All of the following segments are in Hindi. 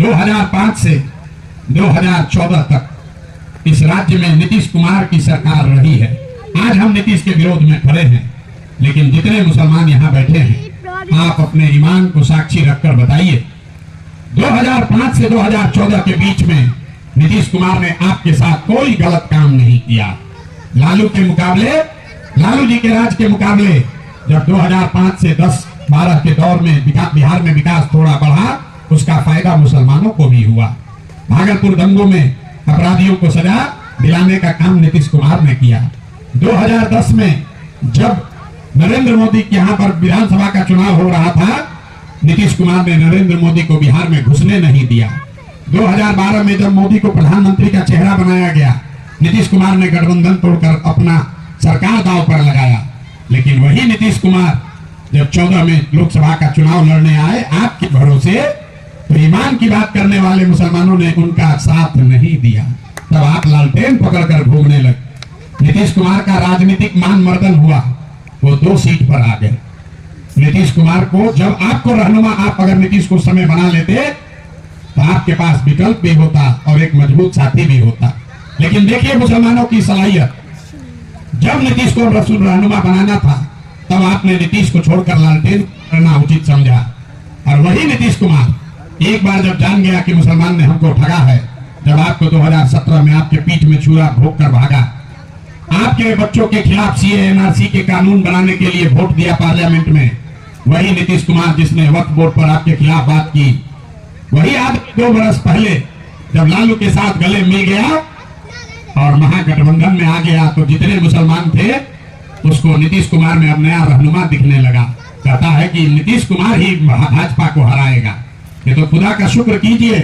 2005 से 2014 तक इस राज्य में नीतीश कुमार की सरकार रही है। आज हम नीतीश के विरोध में खड़े हैं, लेकिन जितने मुसलमान यहाँ बैठे हैं, आप अपने ईमान को साक्षी रखकर बताइए, 2005 से 2014 के बीच में नीतीश कुमार ने आपके साथ कोई गलत काम नहीं किया। लालू के मुकाबले, लालू जी के राज के मुकाबले जब 2005 से 10-12 के दौर में बिहार में विकास थोड़ा बढ़ा, उसका फायदा मुसलमानों को भी हुआ। भागलपुर दंगों में अपराधियों को सजा दिलाने का काम नीतीश कुमार ने किया। 2010 में जब नरेंद्र मोदी के यहाँ पर विधानसभा का चुनाव हो रहा था, नीतीश कुमार ने नरेंद्र मोदी को बिहार में घुसने नहीं दिया। 2012 में जब मोदी को प्रधानमंत्री का चेहरा बनाया गया, नीतीश कुमार ने गठबंधन तोड़कर अपना सरकार दांव पर लगाया। लेकिन वही नीतीश कुमार जब 14 में लोकसभा का चुनाव लड़ने आए आपके भरोसे, तो ईमान की बात करने वाले मुसलमानों ने उनका साथ नहीं दिया। तब आप लालटेन पकड़कर घूमने लगे। नीतीश कुमार का राजनीतिक मान मर्दन हुआ, वो 2 सीट पर आ गए। नीतीश कुमार को जब आपको रहनुमा, आप अगर नीतीश को समय बना लेते तो आपके पास विकल्प भी होता और एक मजबूत साथी भी होता। लेकिन देखिए मुसलमानों की सलाहियत, जब नीतीश को रहनुमा बनाना था, तब आपने नीतीश को छोड़कर लालटेन करना उचित समझा। और वही नीतीश कुमार एक बार जब जान गया कि मुसलमान ने हमको ठगा है, जब आपको 2017 में आपके पीठ में छुरा भोग कर भागा, आपके बच्चों के खिलाफ सीए एनआरसी के कानून बनाने के लिए वोट दिया पार्लियामेंट में, वही नीतीश कुमार जिसने वक्फ बोर्ड पर आपके खिलाफ बात की, वही आदमी 2 बरस पहले जब लालू के साथ गले मिल गया और महागठबंधन में आ गया, तो जितने मुसलमान थे उसको नीतीश कुमार में अब नया रहनुमा दिखने लगा। कहता है कि नीतीश कुमार ही भाजपा को हराएगा। ये तो खुदा का शुक्र कीजिए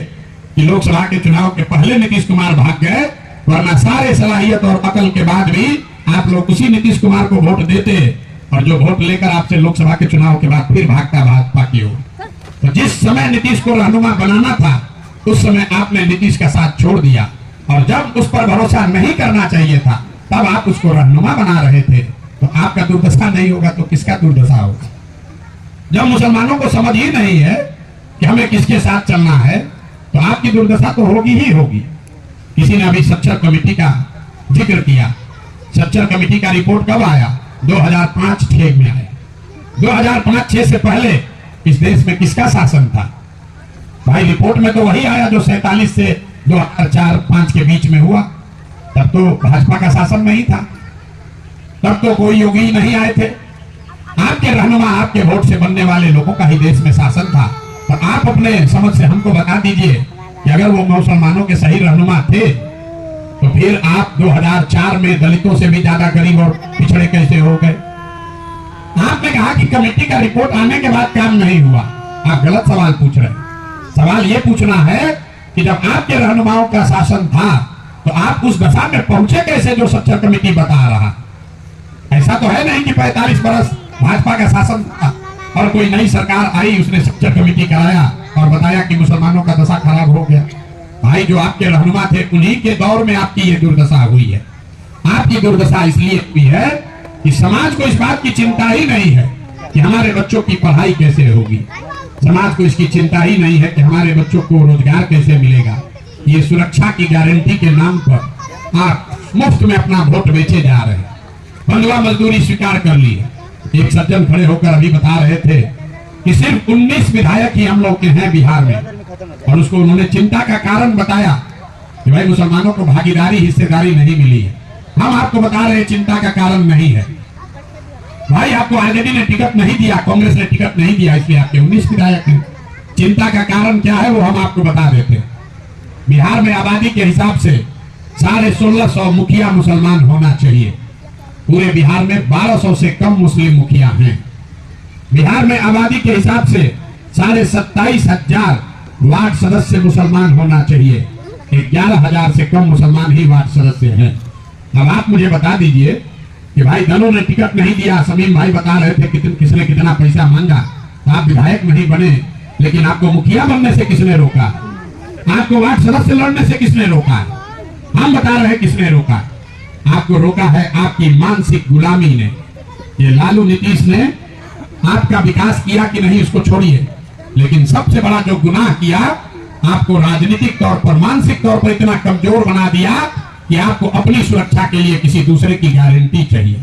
कि लोकसभा के चुनाव के पहले नीतीश कुमार भाग गए, वरना सारे सलाहियत और अकल के बाद भी आप लोग उसी नीतीश कुमार को वोट देते, और जो वोट लेकर आपसे लोकसभा के चुनाव के बाद फिर भागता भाजपा की ओर। तो जिस समय नीतीश को रहनुमा बनाना था, उस समय आपने नीतीश का साथ छोड़ दिया, और जब उस पर भरोसा नहीं करना चाहिए था, तब आप उसको रहनुमा बना रहे थे। तो आपका दुर्दशा नहीं होगा तो किसका दुर्दशा होगा? जब मुसलमानों को समझ ही नहीं है कि हमें किसके साथ चलना है, तो आपकी दुर्दशा तो होगी ही होगी। किसी ने अभी सच्चर कमेटी का जिक्र किया। सच्चर कमेटी का रिपोर्ट कब आया? 2005-6 में आया। 2005-6 से पहले इस देश में किसका शासन था? भाई रिपोर्ट में तो वही आया जो 47 से 2004-5 के बीच में हुआ। तब तो भाजपा का शासन नहीं था, तब तो कोई योगी नहीं आए थे। आपके रहनुमा, आपके वोट से बनने वाले लोगों का ही देश में शासन था। तो आप अपने समझ से हमको बता दीजिए कि अगर वो मुसलमानों के सही रहनुमा थे, तो फिर आप 2004 में दलितों से भी ज्यादा गरीब और पिछड़े कैसे हो गए? आपने कहा कि कमेटी का रिपोर्ट आने के बाद काम नहीं हुआ। आप गलत सवाल पूछ रहे हैं। सवाल ये पूछना है कि जब आपके रहनुमाओं का शासन था, तो आप उस दशा में पहुंचे कैसे जो सच्चर कमेटी बता रहा? ऐसा तो है नहीं कि 45 बरस भाजपा का शासन था और कोई नई सरकार आई, उसने सच्चर कमेटी कराया और बताया कि मुसलमानों का दशा खराब हो गया। भाई जो आपके रहनुमा थे, उन्हीं के दौर में आपकी ये दुर्दशा हुई है। आपकी दुर्दशा इसलिए हुई है कि समाज को इस बात की चिंता ही नहीं है कि हमारे बच्चों की पढ़ाई कैसे होगी। समाज को इसकी चिंता ही नहीं है कि हमारे बच्चों को रोजगार कैसे मिलेगा। ये सुरक्षा की गारंटी के नाम पर आप मुफ्त में अपना वोट बेचे जा रहे हैं। बंधुआ मजदूरी स्वीकार कर ली है। एक सज्जन खड़े होकर अभी बता रहे थे कि सिर्फ 19 विधायक ही हम लोग के हैं बिहार में, और उसको उन्होंने चिंता का कारण बताया कि भाई मुसलमानों को भागीदारी, हिस्सेदारी नहीं मिली है। हम आपको बता रहे हैं चिंता का कारण नहीं है। भाई आपको आरजेडी ने टिकट नहीं दिया, कांग्रेस ने टिकट नहीं दिया, इसलिए आपके 19 विधायक हैं। चिंता का कारण क्या है वो हम आपको बता देते हैं। बिहार में आबादी के हिसाब से 1650 मुखिया मुसलमान होना चाहिए। पूरे बिहार में 1200 से कम मुस्लिम मुखिया हैं। बिहार में आबादी के हिसाब से 27,500 वार्ड सदस्य मुसलमान होना चाहिए। 11,000 से कम मुसलमान ही वार्ड सदस्य हैं। अब आप मुझे बता दीजिए कि भाई दलों ने टिकट नहीं दिया। समीम भाई बता रहे थे किसने कितना पैसा मांगा, आप विधायक नहीं बने, लेकिन आपको मुखिया बनने से किसने रोका? आपको वार्ड सदस्य लड़ने से किसने रोका? हम बता रहे हैं किसने रोका। आपको रोका है आपकी मानसिक गुलामी ने। ये लालू नीतीश ने आपका विकास किया कि नहीं उसको छोड़िए, लेकिन सबसे बड़ा जो गुनाह किया आपको राजनीतिक तौर पर, मानसिक तौर पर इतना कमजोर बना दिया कि आपको अपनी सुरक्षा के लिए किसी दूसरे की गारंटी चाहिए।